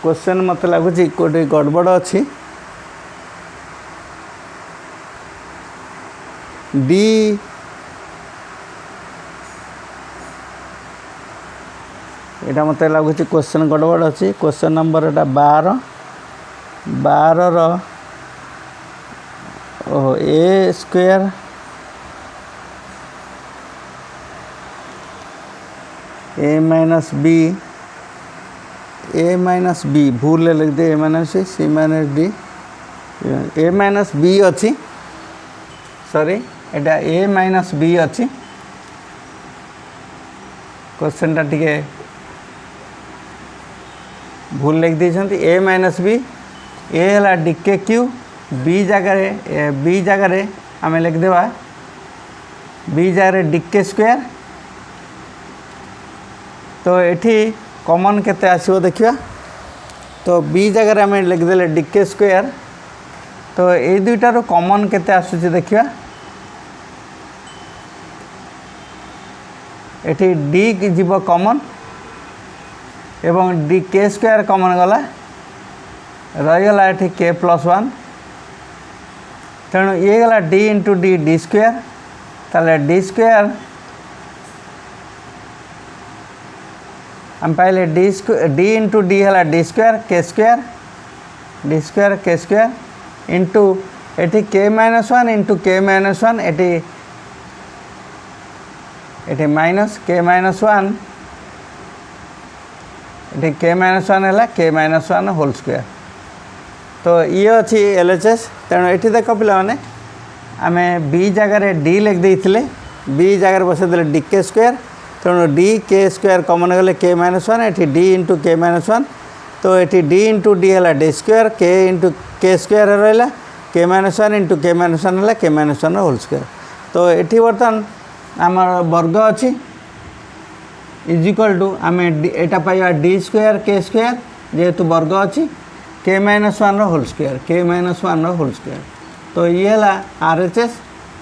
क्वेश्चन मत लगुच कोई गड़बड़ अच्छी डी यहाँ मत लगुच क्वेश्चन गड़बड़ अच्छी क्वेश्चन नंबर एटा 12 ओहो A square A minus B भूल लिख दे A minus C minus D A minus B अच्छी सॉरी एटा ए माइनस बी अच्छी क्वेश्चन टा टिके भूल लिख दी ए माइनस बी ए है डी के क्यू बी जगह आम लिखदेवा बी जगह डी के स्क्वायर तो ये कॉमन केते आसीबो देखिया तो बी जगह आम लिखदे डी के स्क्वायर तो ये दुईटार कॉमन केते आसुची देखिया एठी डी जीव कॉमन एवं डी के स्क्वायर कॉमन गला रहीगला एठी के प्लस वन तेणु ये गला D into D D square ताले डी स्क्वायर हम पाइले डी इंटू डी है डी स्क्वायर के स्क्वायर इंटू एटी के minus one into K minus one eighty minus के माइनस वन एटी के माइनस वन है के माइनस वन होल स्क्वायर तो ये अच्छी LHS तेणु ये देख पिला माने आम बी जगह डी लिख देते बी जगह बसईदे डी के स्क्वायर तेणु डी के स्क्वायर कमन गले के माइनस वन ये D into K minus one तो ये डी इंटू डी है डी स्क्वायर के इंटू के स्क्वायर रहा K minus one into K minus one है के माइनस वन होल स्क्वायर तो ये बर्तमान आम वर्ग अच्छी इजिकल टू आम एटा पाइबा डी स्क्वायर के स्क्वायर जेहेतु वर्ग अच्छी के माइनस वन होल स्क्वायर तो ये है RHS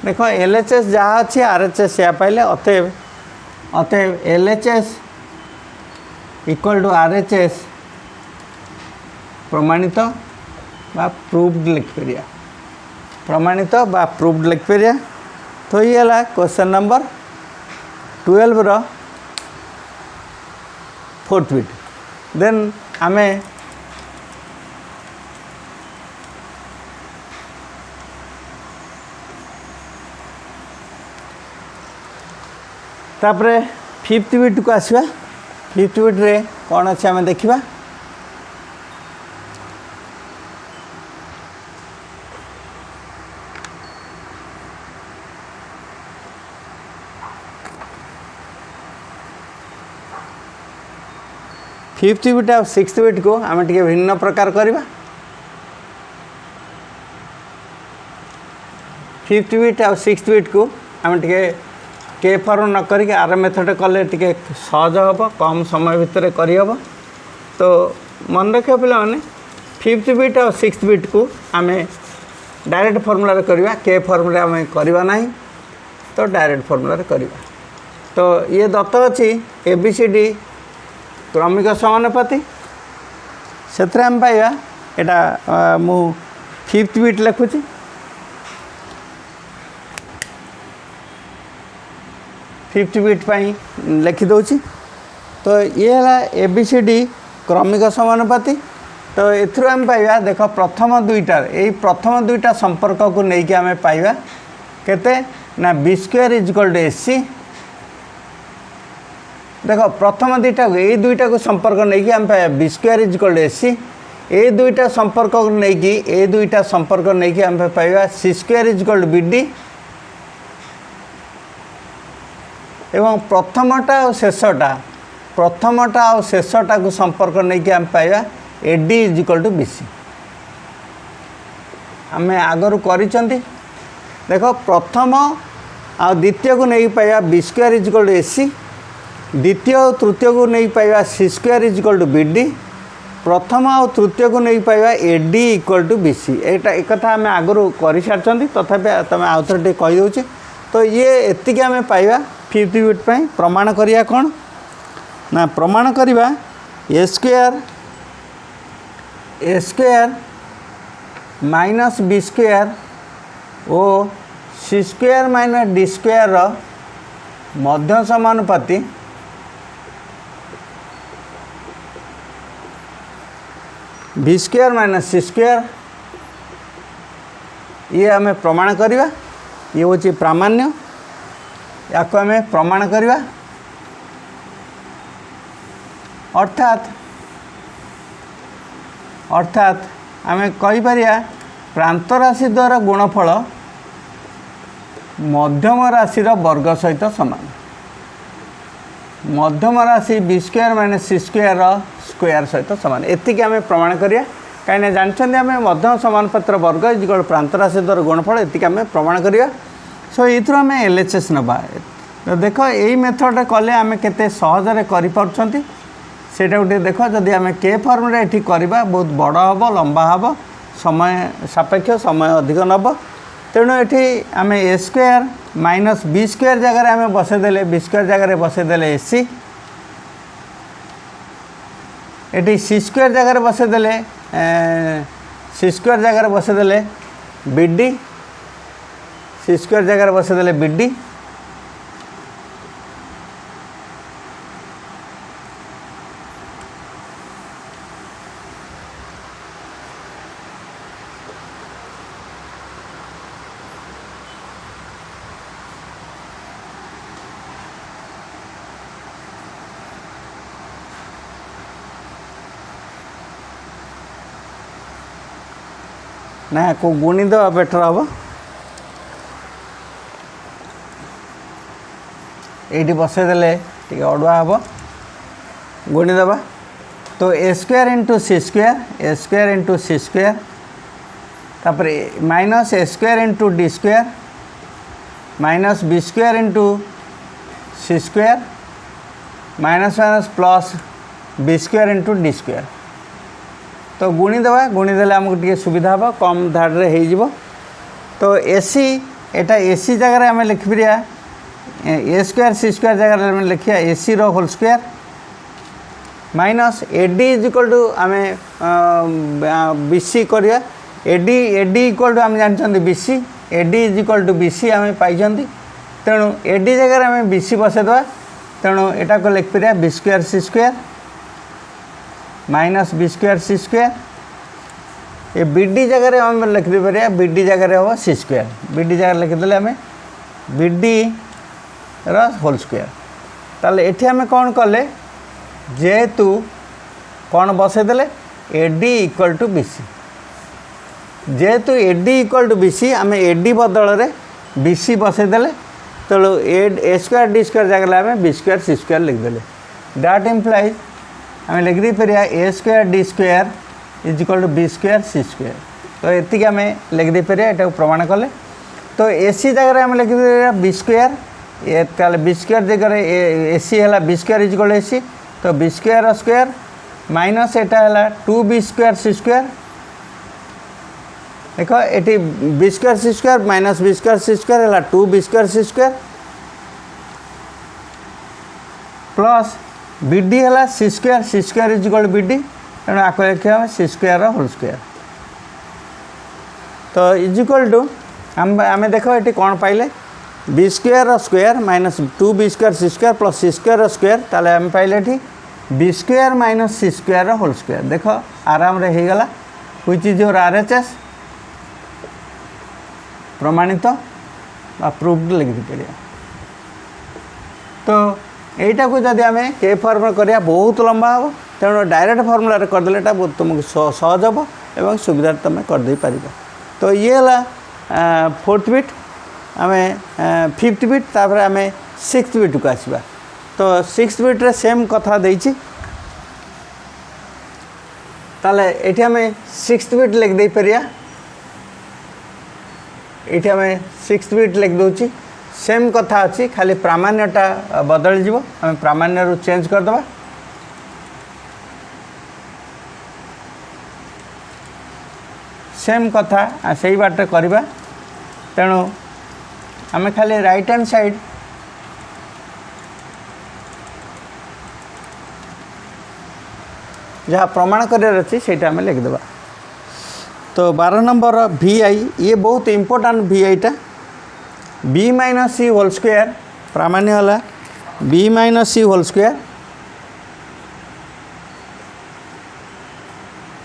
देख LHS जहाँ अच्छी RHS या पाइले अतएव LHS इक्वल टू RHS प्रमाणित बा प्रूव्ड लिखिपर प्रमाणित बा प्रूव्ड लिखिपर तो ये है क्वेश्चन नंबर 12 रो 4th बिट देन आमे तापरे 5th बिट को आसवा 5th बिट रे कौन अच्छे आम देखा फिफ्थ बिट आ सिक्स्थ बिट को आम टे भिन्न प्रकार करवा फिफ्थ बिट आ सिक्स्थ बिट को आम टे के फॉर्म न करिक आर मेथड कले टे सहज हम कम समय भितर करहब। तो मन रख पे फिफ्थ बिट और सिक्स्थ बिट को आम डायरेक्ट फर्मूला करवा के फर्म आम करवा ना तो डायरेक्ट फर्मूला करवा। तो ये दत्त अच्छी ABCD क्रमिक समानुपाती से आम पाइबा यहाँ मु फिफ्थ बिट लिखुची फिफ्थ बिट पाई लिखिदे। तो ये है ABCD क्रमिक समानुपाती। तो एथुर आम पाइबा देख प्रथम दुईटार यही प्रथम दुईटा संपर्क को लेकिन आम पाइबा केते ना B square equal to AC। देख प्रथम दुईटा यही दुईटा को संपर्क नहीं आम पाइबा B square equal to AC। ये दुईटा संपर्क को लेकिन ये दुईटा संपर्क नहीं आम पाइबा C square equal to BD एवं प्रथमटा और शेषटा को संपर्क नहीं आम पाइबा AD इक्वल टू BC। आम आगर कर देख प्रथम आ द्वितीय को नहीं पाइबा B square equal to AC। द्वितीय और तृतीय को नहीं पाइबा C square equal to BD। प्रथम और तृतीय को नहीं पाइबा AD इक्वल टू BC। यहाँ एक आम आगर कर सारी तथापि तुम आउ थे कहीदे। तो ये एतिक आम पाइबा फिफ्थ बिट प्रमाण करिया कौन ना प्रमाण करिबा A square minus B square और C square minus D square मध्य समानुपाती B square minus C square ये आम प्रमाण करिबा। ये हूँ प्रामाण्य या आम प्रमाण करिबा। अर्थात आम कहीपर प्रांत राशि द्वारा गुणफल मध्यम राशि वर्ग सहित सामान। मध्यम राशि B square minus C square square सहित सामान। एतिक आम प्रमाण करिया कहीं जानते आम मध्यम समानुपातर वर्ग इक्वल प्रांत राशि द्वारा गुणफल एतिक आम प्रमाण करिया। सो ये आम LHS नवा। तो देख यही मेथड कले आम केते सहजरे करि पारछंती सेटा गोटे देख जदि आम के फर्म रे एठी करबा बहुत बड़ हम लंबा हम समय सापेक्ष समय अधिक नब। तेणु ये आम ए स्क्वायर माइनस B स्क्वायर जगह आम बसईदे B स्क्वायर जगह बसईदे AC। ये C स्क्वायर जगह बसईदे C स्क्वायर जगह बसईदे BD। C स्क्वायर जगह बसईदे BD। ना को गुणी देवा बेटर हम ये बसईदे टे अड़ुआ हम गुणी देवा। तो A square into C square तापर minus A square into D square minus B square into C square minus minus plus B square into D square. तो गुणी देले आमको टे सुविधा हम कम धाड़े हो। तो AC एटा AC जगह आम लिखिपर ए स्क्वायर C स्क्वायर जगह लिखा AC whole square minus AD equal to आम BC करिया। AD इक्वल टू आम जानते BC AD equal to BC आम पाई। तेणु AD जगह आम BC बसईदे। तेणु यहाँ को लिखिपर B square C square minus B square C square. ये BD जगह आम लिखिदे पारिया BD जगह हम C स्क्वायर। BD जगह लिखिदे आम BD होल स्क्वायर। ताले एठी आम कौन कले जेहेतु कौन बसईदे AD इक्वल टू BC। जेहेतु AD इक्वल टू BC आम AD बदल में BC बसईदे। तेणु ए स्क्वायर D स्क्वायर जगह आम B स्क्वायर C स्क्वायर लिखिदे। दैट इम्प्लाइज आम लिखिदे पर A square D square is equal to B square C square. तो ये आम लिखिदे पर यहाँ प्रमाण कले। तो एसी जगह आम लिखिदे बी स्क्वायर ये बी स्क्वायर जगह एसी है B square is equal to AC. तो बी स्क्वायर स्क्वायर माइनस एटा है 2b स्क्वायर सी स्क्वायर। देख ये B square C square minus B square C square है 2b square C square plus bd है C square is equal to bd। तेणु आपको लिखा सी स्क्वायर होल स्क्वायर। तो इज इक्वल टू आम देख ये कौन पाइले B square square minus 2b square C square plus C square square. ताले आम पाइले ये B square minus C square whole square. देख आराम रे हो गला व्हिच इज योर आरएचएस प्रमाणित प्रूव्ड लिखि पड़े। तो यहीटा को जब आम के फॉर्म करिया बहुत लंबा हम तेणु डायरेक्ट फॉर्मूला करदे बहुत तुमको सहज हम और सुविधा तुम करदे पार। तो ये है फोर्थ बिट आम फिफ्थ बिट तापर आम सिक्स्थ बिट को आसवा। तो सिक्स्थ बिट्रे सेम कथा देछि ताले एठी आम सिक्स्थ बिट लिख दे परिया। ये आम सिक्स्थ बिट लिख दूची सेम कथा अच्छी खाली प्रामाण्यटा बदल जीवो आम प्रामाण्य रु चेंज करदबा। सेम कथा से बाटे करवा। तेणु आम खाली राइट हैंड साइड जहाँ प्रमाण करार अच्छी से आम लिखिदेवा। तो 12 नंबर vi ये बहुत इम्पोर्टाट viटा b minus C whole square प्रामाण्य है b minus C whole square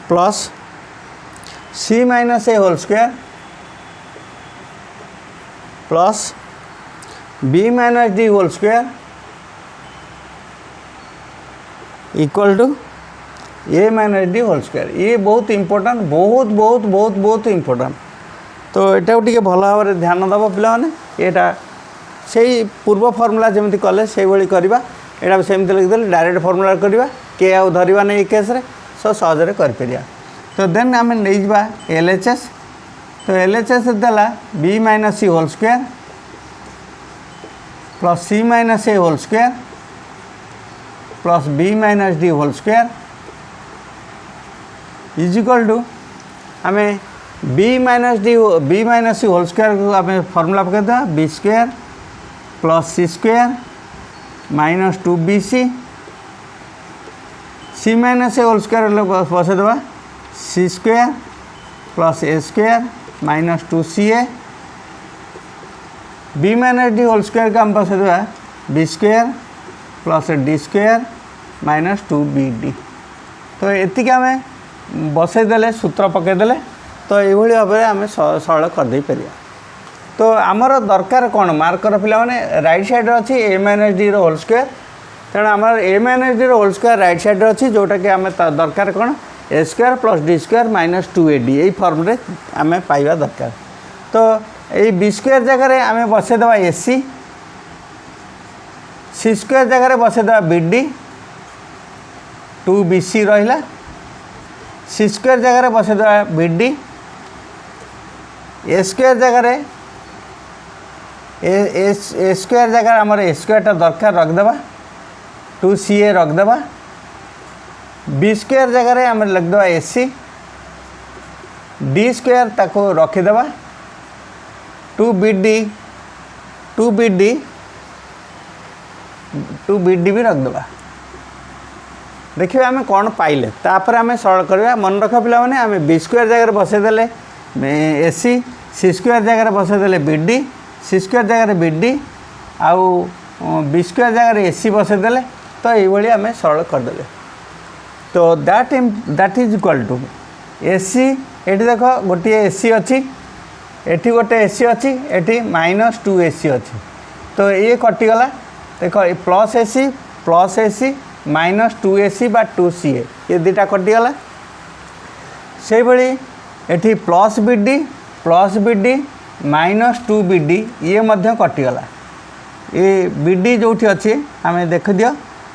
plus c minus A whole square plus b minus D whole square equal to A minus D whole square. ये बहुत important बहुत बहुत बहुत बहुत important. तो यहाँ टे भल भाव में ध्यान दब पे यहाँ से पूर्व फर्मूला जमी कले से भाई करवा। यहाँ सेमती लिखिदे डायरेक्ट फर्मूला करवा के आउ धरवा नहीं केस सब सहजरे कर। तो देन आम नहीं LHS। तो LHS देला b minus C whole square plus c minus A whole square plus b minus D whole square is equal to आम b minus C whole square को आम फर्मूला पकईदा b square plus C square minus 2bc c minus A whole square बसईदेवा C square plus A square minus 2ca b minus D whole square का हम बसईदेवा b square plus D square minus 2bd। तो ये आम बसईदे सूत्र पकईदे तो ये भाव में आम सरल करदे पार। तो आमर दरकार कौन मार्कर पिला माने राइट साइड अच्छी A minus D whole square. तेणु आम A minus D whole square right side अच्छी जोटा कि आम दरकार कौन A square plus D square minus 2ad यही फर्म रे आम पाइबा दरकार। तो ये बी स्क्वायर जगह आम बसईदेवा एसी सी स्क्वायर जगह बसईदेवा bd 2bc रहा सी स्क्वायर जगह बसईदेवा bd ए स्क्वायर जगह ए स्क्वायर जगह आमर ए स्क्वायर दरकार रखदेवा 2ca रखदेवा बी स्क्वायर जगह आम लिखदेवा एसी डी स्क्वायर ताको रखीदेवा 2bd भी रखदेवा। देखिए आम कौन पाइले तापर आम सरल करवा। मन रख पिला माने आम बी स्क्वायर जगह बसईदे एसी सी स्क्वायर जगह बसईदे bd सी स्क्वायर जगह bd आउ बी स्क्वायर जगह एसी बसईदे तो ये आम सरल करदे। तो that is equal to AC ये देख गोटे एसी अच्छी एटी गोटे एसी अच्छी एटी माइनस 2ac अच्छी। तो ये कटिगला देख प्लस एसी माइनस 2ac बा 2ca ये दुटा कटिगला। से भाई eighty plus bd minus 2bd ये मध्य कटिगला। ये bd जो अच्छी आम देख दियो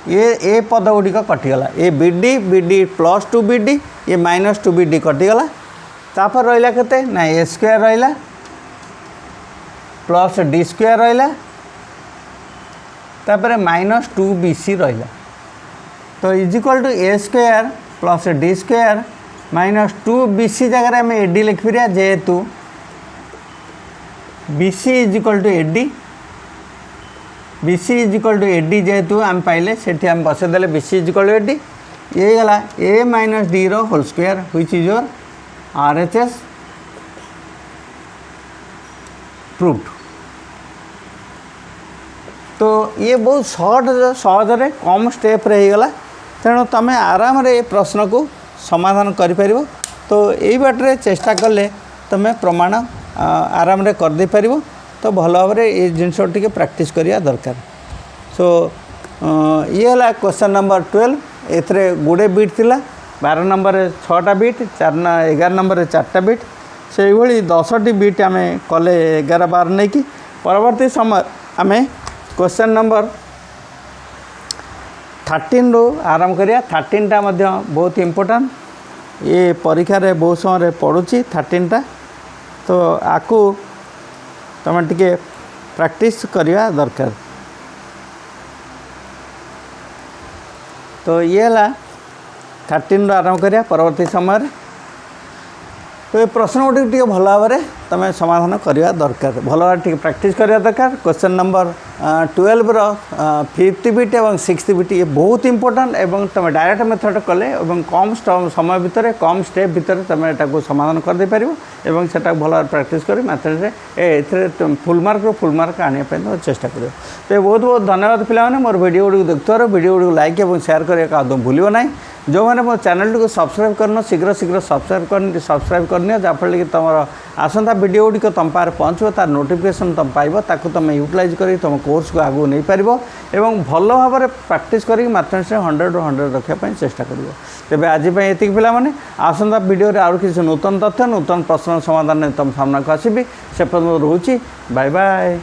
ए पद गुड़िक कटिगला ए बीडी बीडी प्लस 2 बीडी ये माइनस 2 बीडी कटिगला तापर रहा के ना ए स्क्वायर रहा प्लस डी स्क्वायर रहा तापर माइनस 2 BC रहा तो is equal to A square plus D square minus 2 BC जगह आम एडी लिखिपर जेहेतु BC is equal to AD BC is equal to AD जेहेतु आम पाइले से आम बसईदे BC is equal to AD ये गला ए माइनस डी रो whole square which is your RHS proved. तो ये बहुत सहजरे कम स्टेप रे गला तेणु तुम आराम रे प्रश्न को समाधान करिपार तो यही बाटे चेष्टा कले तुम प्रमाण आराम रे कर दे पारिबो तो भल भाव ये जिनस टी प्रैक्टिस करिया दरकार। सो ये है क्वेश्चन नंबर 12 एथरे गुड़े बीट थिला 12 नंबर 6टा बीट 11 नंबर 4टा बीट से भाई 10टी बीट आम कले 11-12 नहीं कि परवर्ती समय आम क्वेश्चन नंबर 13 रू आरंभ करिया 13टा बहुत इम्पोर्टेंट ये परीक्षा रे बहुत समय पड़ुची 13टा तो आकू तुम टिके प्रैक्टिस करिया दरकार। तो ये है 13 रू आरंभ करिया परवर्ती समय तो ये प्रश्न गुटी भल भाव में तुम समाधान करवा दरकार भल भाव प्रैक्टिस करवा दरकार। क्वेश्चन नंबर 12 रो 5th बीट और 6th बीट ये बहुत इंपोर्टेंट एवं तुम डायरेक्ट मेथड कले कम समय भितर कम स्टेप भितर तुम यहाँ समाधान कर दे पारिबो एवं सेटा भल भाव प्रैक्टिस कर मैथमेटिक्स फुल मार्क आने तुम चेष्टा कर। तो बहुत बहुत धन्यवाद पिलाने मोर वीडियो गुड़ी देखुवर वीडियो गुड़ी लाइक और शेयर करने आदौ भूल ना जो मैंने मो चैनल को सब्सक्राइब करना शीघ्र सब्सक्राइब करनी जहाँफल कि तुम आसंता वीडियो गुड़ी तुम पाखे पहुँचो तार नोटिफिकेशन तुम पाइब ताकू तुम यूटिलाइज कर तुम कोर्स को आगू नहीं पार एवं भल भाव में प्रैक्टिस कर मैथमेटिक्स 100 ରୁ 100 रखापी चेष्टा कर। तेज आज ये पाने आसंता वीडियो आउ किसी नूतन तथ्य नूतन प्रश्न समाधान तुम सामना को आसबि से पर्यटन रोची बाय बाय।